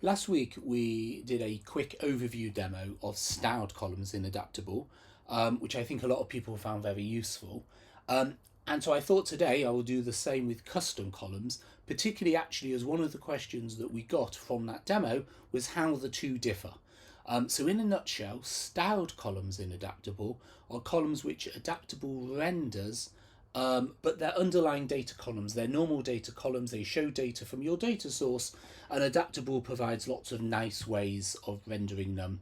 Last week we did a quick overview demo of styled columns in Adaptable, which I think a lot of people found very useful. And so I thought today I will do the same with custom columns, particularly actually as one of the questions that we got from that demo was how the two differ. So in a nutshell, styled columns in Adaptable are columns which Adaptable renders, but they're underlying data columns. They're normal data columns. They show data from your data source, and Adaptable provides lots of nice ways of rendering them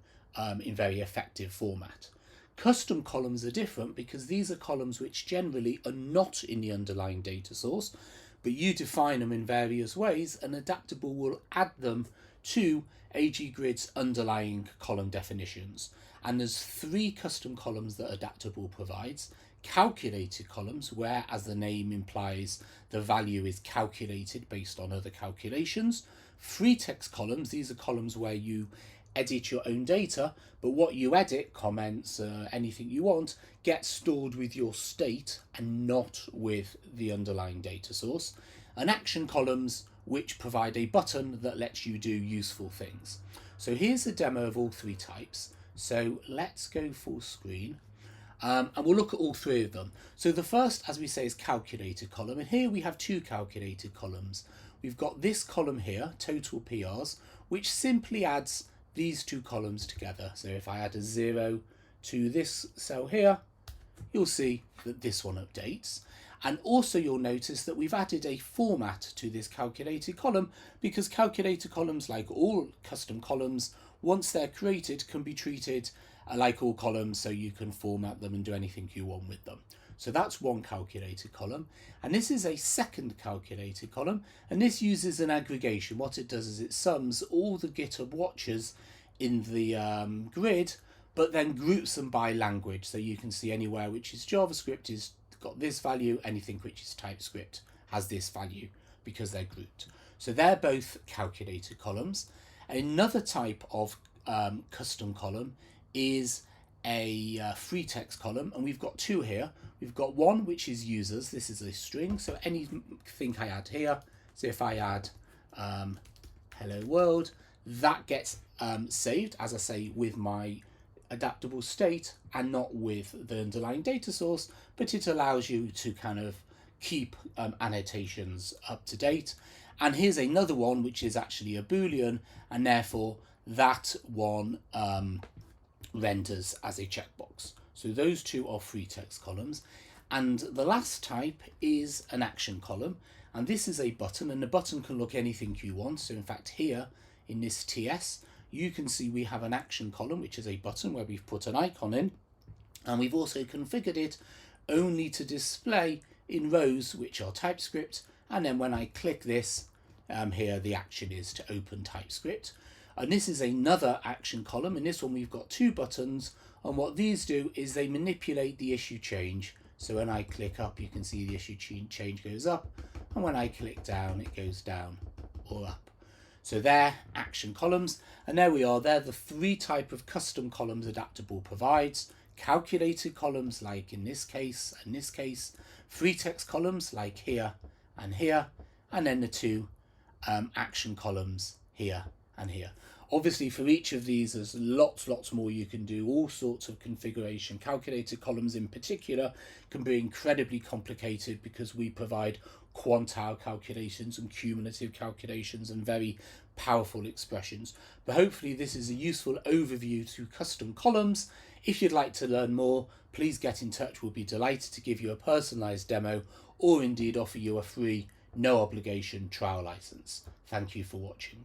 in very effective format. Custom columns are different because these are columns which generally are not in the underlying data source, but you define them in various ways, and Adaptable will add them to AgGrid's underlying column definitions. And there's three custom columns that Adaptable provides. Calculated columns, where, as the name implies, the value is calculated based on other calculations. Free text columns, these are columns where you edit your own data, but what you edit, comments, anything you want, gets stored with your state and not with the underlying data source. And action columns, which provide a button that lets you do useful things. So here's a demo of all three types. So let's go full screen. And we'll look at all three of them. So the first, as we say, is calculated column. And here we have two calculated columns. We've got this column here, total PRs, which simply adds these two columns together. So if I add a 0 to this cell here, you'll see that this one updates. And also you'll notice that we've added a format to this calculated column because calculated columns, like all custom columns, once they're created, can be treated like all columns, so you can format them and do anything you want with them. So that's one calculated column. And this is a second calculated column, and this uses an aggregation. What it does is it sums all the GitHub watchers in the grid, but then groups them by language. So you can see anywhere which is JavaScript is got this value, anything which is TypeScript has this value because they're grouped. So they're both calculated columns. Another type of custom column is a free text column, and we've got two here. We've got one which is users. This is a string, so anything I add here, so if I add hello world, that gets saved, as I say, with my adaptable state and not with the underlying data source, but it allows you to kind of keep annotations up to date. And here's another one which is actually a Boolean, and therefore that one renders as a checkbox. So those two are free text columns. And the last type is an action column, and this is a button, and the button can look anything you want. So in fact here in this TS you can see we have an action column, which is a button where we've put an icon in, and we've also configured it only to display in rows which are TypeScript. And then when I click this here, the action is to open TypeScript. And this is another action column. In this one we've got two buttons, and what these do is they manipulate the issue change. So when I click up, you can see the issue change goes up, and when I click down, it goes down or up. So they're action columns, and there we are. They're the three type of custom columns Adaptable provides. Calculated columns, like in this case and this case, free text columns like here, and then the two action columns here and here. Obviously for each of these there's lots more you can do, all sorts of configuration. Calculated columns in particular can be incredibly complicated because we provide quantile calculations and cumulative calculations and very powerful expressions. But hopefully this is a useful overview to custom columns. If you'd like to learn more, please get in touch. We'll be delighted to give you a personalized demo, or indeed offer you a free, no obligation trial license. Thank you for watching.